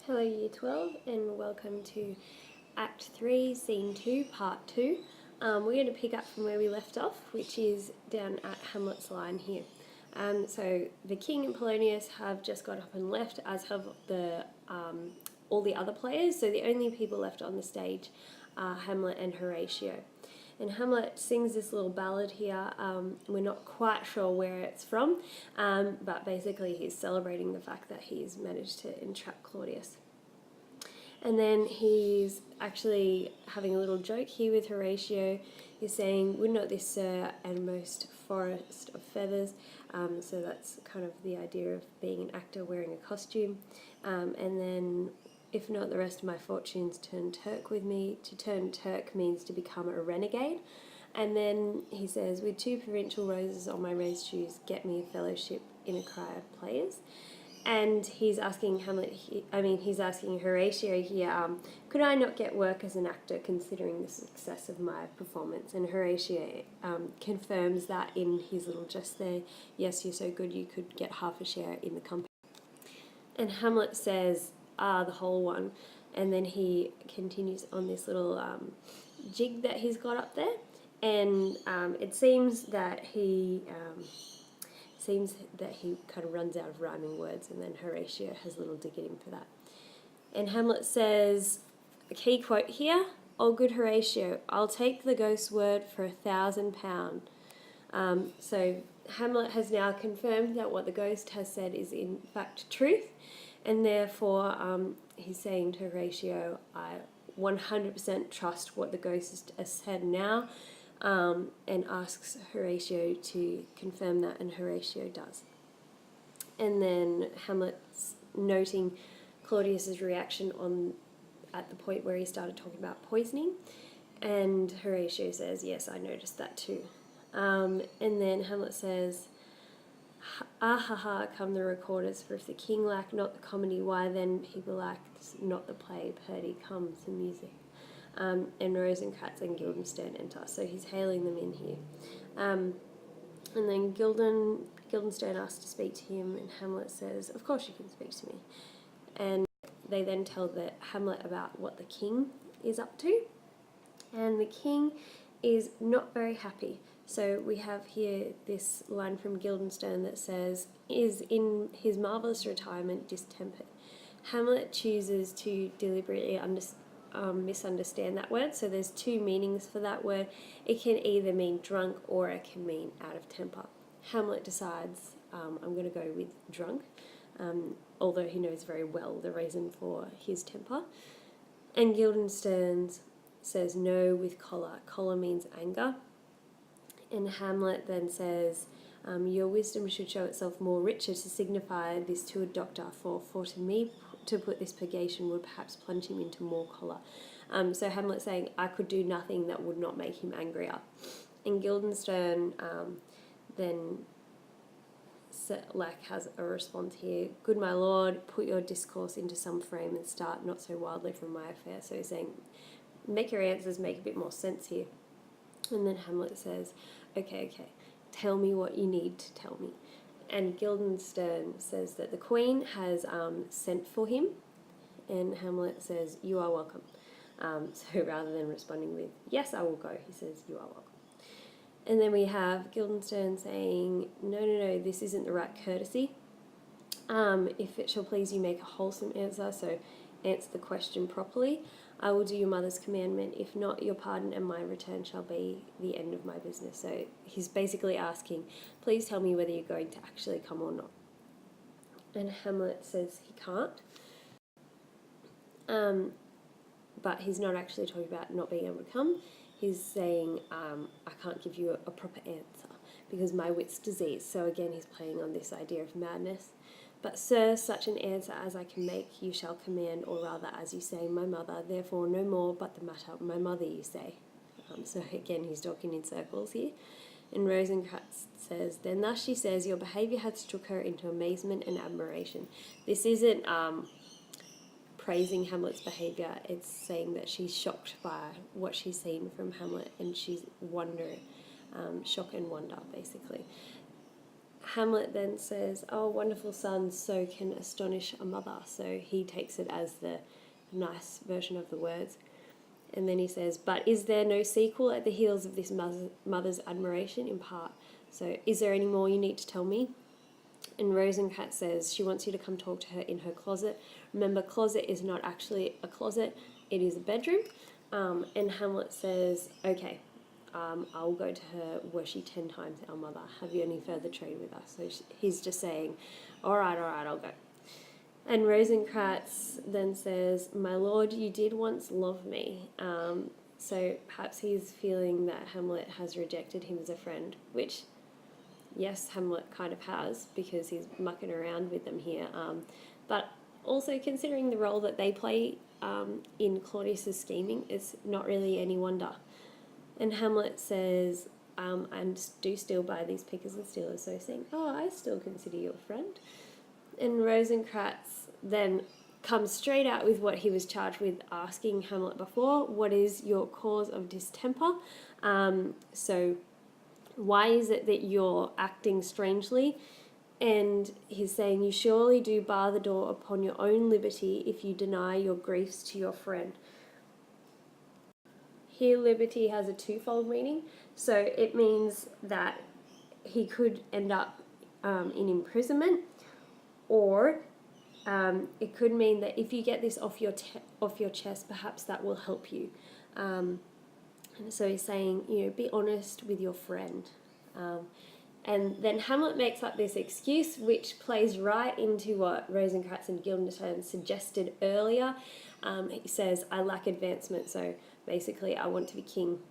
Hello Year 12 and welcome to Act 3, Scene 2, Part 2. We're going to pick up from where we left off, which is down at Hamlet's line here. So the King and Polonius have just got up and left, as have all the other players, so the only people left on the stage are Hamlet and Horatio. And Hamlet sings this little ballad here. We're not quite sure where it's from, but basically he's celebrating the fact that he's managed to entrap Claudius. And then he's actually having a little joke here with Horatio. He's saying, "Would not this, sir, and most forest of feathers?" So that's kind of the idea of being an actor wearing a costume. And then, "If not the rest of my fortunes turn Turk with me." To turn Turk means to become a renegade. And then he says, "With two provincial roses on my raised shoes, get me a fellowship in a cry of players." And he's asking Horatio here, could I not get work as an actor considering the success of my performance? And Horatio confirms that in his little jest there, "Yes, you're so good you could get half a share in the company." And Hamlet says, "Ah, the whole one." And then he continues on this little jig that he's got up there. And it seems that he kind of runs out of rhyming words, and then Horatio has a little dig at him for that. And Hamlet says, a key quote here, "Oh, good Horatio, I'll take the ghost's word for £1,000. So Hamlet has now confirmed that what the ghost has said is in fact truth, and therefore he's saying to Horatio, "I 100% trust what the ghost has said now," and asks Horatio to confirm that, and Horatio does. And then Hamlet's noting Claudius's reaction at the point where he started talking about poisoning, and Horatio says, "Yes, I noticed that too." And then Hamlet says, "Ah ha ha, come the recorders, for if the king lack not the comedy, why then people lack not the play, Purdy comes the music." And Rosencrantz and Guildenstern enter, so he's hailing them in here. And then Guildenstern asks to speak to him, and Hamlet says, "Of course you can speak to me." And they then tell Hamlet about what the king is up to, and the king is not very happy. So we have here this line from Guildenstern that says, "Is in his marvellous retirement distempered." Hamlet chooses to deliberately misunderstand that word, so there's two meanings for that word. It can either mean drunk or it can mean out of temper. Hamlet decides, I'm going to go with drunk, although he knows very well the reason for his temper. And Guildenstern says no with choler. Choler means anger. And Hamlet then says, "Your wisdom should show itself more richer to signify this to a doctor, for to me to put this purgation would perhaps plunge him into more choler." So Hamlet's saying, I could do nothing that would not make him angrier. And Guildenstern then has a response here, "Good my lord, put your discourse into some frame and start not so wildly from my affair." So he's saying, make your answers make a bit more sense here. And then Hamlet says, okay, tell me what you need to tell me. And Guildenstern says that the Queen has sent for him, and Hamlet says, "You are welcome." So rather than responding with, "Yes, I will go," he says, "You are welcome." And then we have Guildenstern saying, no, this isn't the right courtesy. "If it shall please you, make a wholesome answer, so answer the question properly. I will do your mother's commandment. If not, your pardon and my return shall be the end of my business." So he's basically asking, please tell me whether you're going to actually come or not. And Hamlet says he can't. But he's not actually talking about not being able to come. He's saying, I can't give you a proper answer because my wit's diseased. So again, he's playing on this idea of madness. "But, sir, such an answer as I can make you shall command, or rather, as you say, my mother, therefore no more but the matter, my mother, you say." So again, he's talking in circles here. And Rosencrantz says, "Then thus she says, your behaviour hath struck her into amazement and admiration." This isn't praising Hamlet's behaviour, it's saying that she's shocked by what she's seen from Hamlet, and she's shock and wonder, basically. Hamlet then says, "Oh, wonderful son, so can astonish a mother." So he takes it as the nice version of the words. And then he says, "But is there no sequel at the heels of this mother's admiration in part? So is there any more you need to tell me?" And Rosencrantz says she wants you to come talk to her in her closet. Remember, closet is not actually a closet, it is a bedroom. And Hamlet says, "Okay, I'll go to her. Were she 10 times our mother? Have you any further trade with us?" So he's just saying, all right, I'll go. And Rosencrantz then says, "My lord, you did once love me." So perhaps he's feeling that Hamlet has rejected him as a friend, which, yes, Hamlet kind of has, because he's mucking around with them here. But also considering the role that they play in Claudius's scheming, it's not really any wonder. And Hamlet says, "I do still buy these pickers and stealers," so saying, "Oh, I still consider you a friend." And Rosencrantz then comes straight out with what he was charged with asking Hamlet before: "What is your cause of distemper? So why is it that you're acting strangely?" And he's saying, "You surely do bar the door upon your own liberty if you deny your griefs to your friend." Here, liberty has a twofold meaning. So it means that he could end up in imprisonment, or it could mean that if you get this off your chest, perhaps that will help you. And so he's saying, be honest with your friend. And then Hamlet makes up this excuse, which plays right into what Rosencrantz and Guildenstern suggested earlier. He says, "I lack advancement, so basically I want to be king."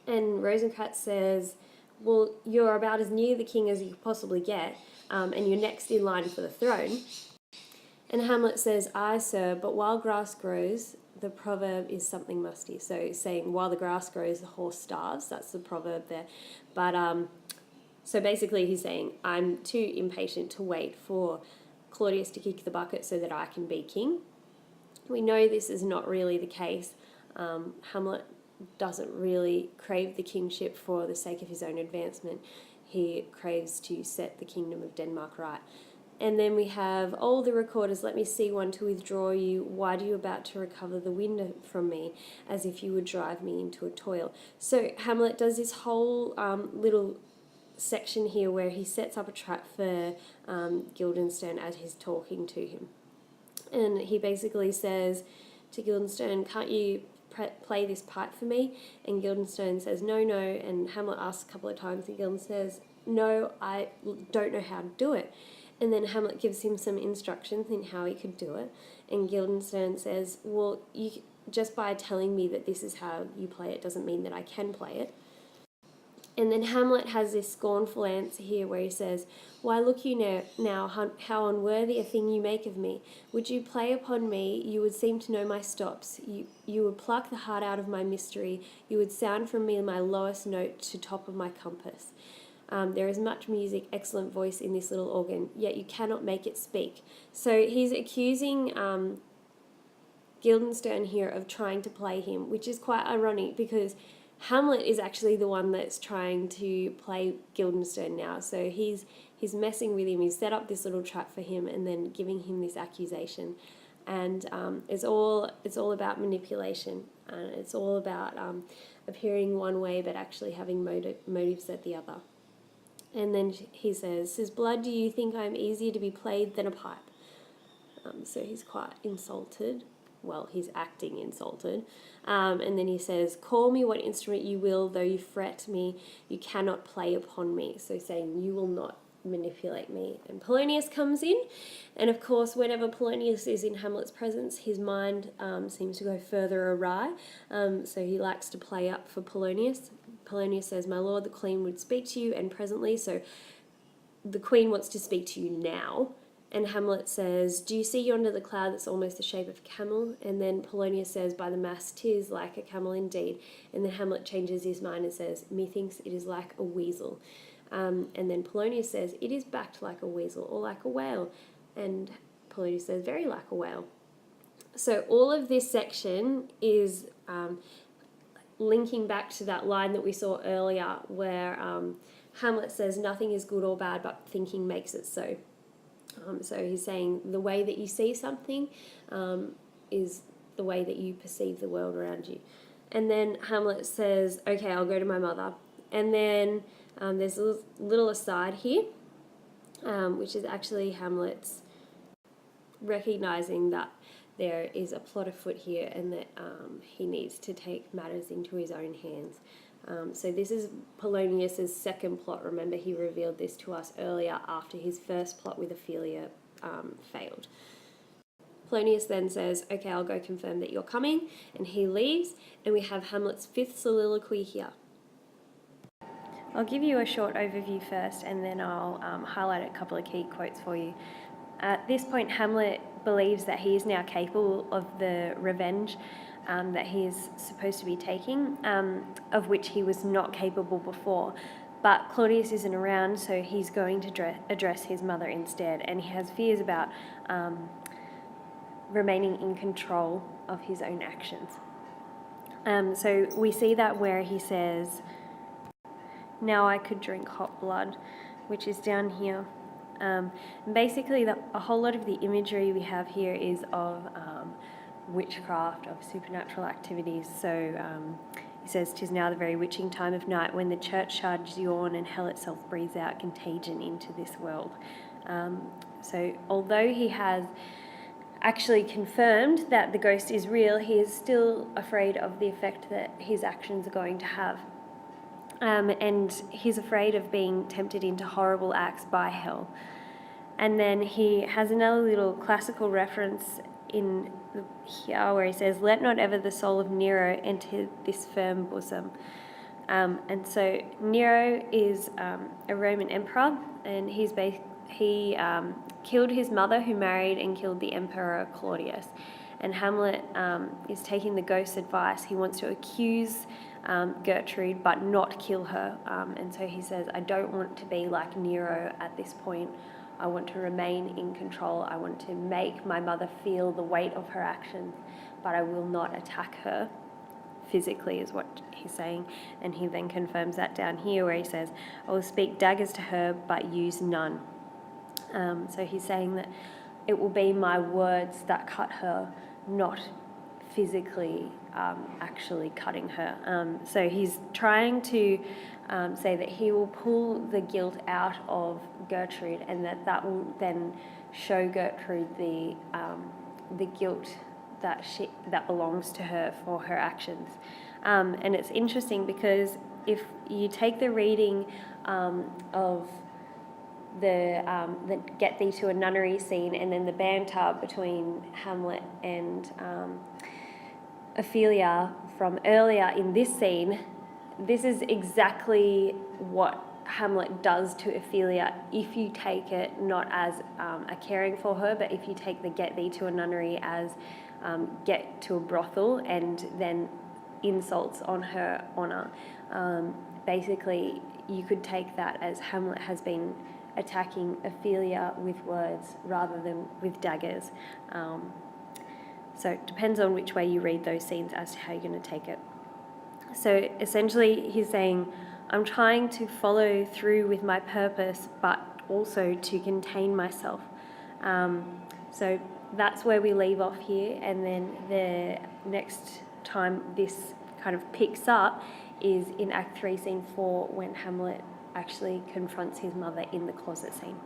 And Rosencrantz says, "Well, you're about as near the king as you could possibly get, and you're next in line for the throne." And Hamlet says, "Aye, sir, but while grass grows, the proverb is something musty." So he's saying, while the grass grows, the horse starves. That's the proverb there. But so basically he's saying, I'm too impatient to wait for Claudius to kick the bucket so that I can be king. We know this is not really the case. Hamlet doesn't really crave the kingship for the sake of his own advancement. He craves to set the kingdom of Denmark right. And then we have, "All the recorders, let me see one to withdraw you. Why do you about to recover the wind from me, as if you would drive me into a toil?" So Hamlet does this whole little section here where he sets up a trap for Guildenstern as he's talking to him. And he basically says to Guildenstern, "Can't you play this pipe for me?" And Guildenstern says, "No, no." And Hamlet asks a couple of times, and Guildenstern says, "No, I don't know how to do it." And then Hamlet gives him some instructions in how he could do it. And Guildenstern says, "Well, just by telling me that this is how you play it doesn't mean that I can play it." And then Hamlet has this scornful answer here where he says, "Why, look you now how unworthy a thing you make of me. Would you play upon me, you would seem to know my stops. You would pluck the heart out of my mystery. You would sound from me my lowest note to top of my compass. There is much music, excellent voice in this little organ, yet you cannot make it speak." So he's accusing Guildenstern here of trying to play him, which is quite ironic because Hamlet is actually the one that's trying to play Guildenstern now. So he's messing with him. He's set up this little trap for him and then giving him this accusation. And it's all about manipulation. And it's all about appearing one way but actually having motives at the other. And then he says, "Blood, do you think I am easier to be played than a pipe?" So he's quite insulted. Well, he's acting insulted. And then he says, "Call me what instrument you will, though you fret me, you cannot play upon me." So saying, you will not manipulate me. And Polonius comes in. And of course, whenever Polonius is in Hamlet's presence, his mind seems to go further awry. So he likes to play up for Polonius. Polonius says, "My lord, the queen would speak to you, and presently." So the queen wants to speak to you now. And Hamlet says, "Do you see yonder the cloud that's almost the shape of a camel?" And then Polonius says, "By the mass, 'tis like a camel indeed." And then Hamlet changes his mind and says, "Methinks it is like a weasel." And then Polonius says, "It is backed like a weasel or like a whale." And Polonius says, "Very like a whale." So all of this section is linking back to that line that we saw earlier where Hamlet says nothing is good or bad, but thinking makes it so. So he's saying the way that you see something is the way that you perceive the world around you. And then Hamlet says, okay, I'll go to my mother. And then there's a little aside here, which is actually Hamlet's recognizing that there is a plot afoot here and that he needs to take matters into his own hands. So this is Polonius's second plot. Remember, he revealed this to us earlier after his first plot with Ophelia failed. Polonius then says, okay, I'll go confirm that you're coming, and he leaves, and we have Hamlet's fifth soliloquy here. I'll give you a short overview first, and then I'll highlight a couple of key quotes for you. At this point, Hamlet believes that he is now capable of the revenge that he is supposed to be taking, of which he was not capable before. But Claudius isn't around, so he's going to address his mother instead, and he has fears about remaining in control of his own actions. So we see that where he says, now I could drink hot blood, which is down here. And basically, a whole lot of the imagery we have here is of witchcraft, of supernatural activities. So he says, "'Tis now the very witching time of night, when the churchyards yawn and hell itself breathes out contagion into this world." So although he has actually confirmed that the ghost is real, he is still afraid of the effect that his actions are going to have. And he's afraid of being tempted into horrible acts by hell. And then he has another little classical reference in here where he says, "Let not ever the soul of Nero enter this firm bosom." And so Nero is a Roman emperor, and he killed his mother, who married and killed the emperor Claudius. And Hamlet is taking the ghost's advice. He wants to accuse Gertrude but not kill her, and so he says, I don't want to be like Nero at this point. I want to remain in control. I want to make my mother feel the weight of her actions, but I will not attack her physically, is what he's saying. And he then confirms that down here where he says, I will speak daggers to her but use none. So he's saying that it will be my words that cut her, not physically actually cutting her. So he's trying to say that he will pull the guilt out of Gertrude, and that will then show Gertrude the guilt that belongs to her for her actions. And it's interesting because if you take the reading of the get thee to a nunnery scene and then the banter between Hamlet and Ophelia from earlier in this scene, this is exactly what Hamlet does to Ophelia if you take it not as a caring for her, but if you take the get thee to a nunnery as get to a brothel and then insults on her honour. Basically, you could take that as Hamlet has been attacking Ophelia with words rather than with daggers. So it depends on which way you read those scenes as to how you're going to take it. So essentially he's saying, I'm trying to follow through with my purpose, but also to contain myself. So that's where we leave off here, and then the next time this kind of picks up is in Act 3, Scene 4, when Hamlet actually confronts his mother in the closet scene.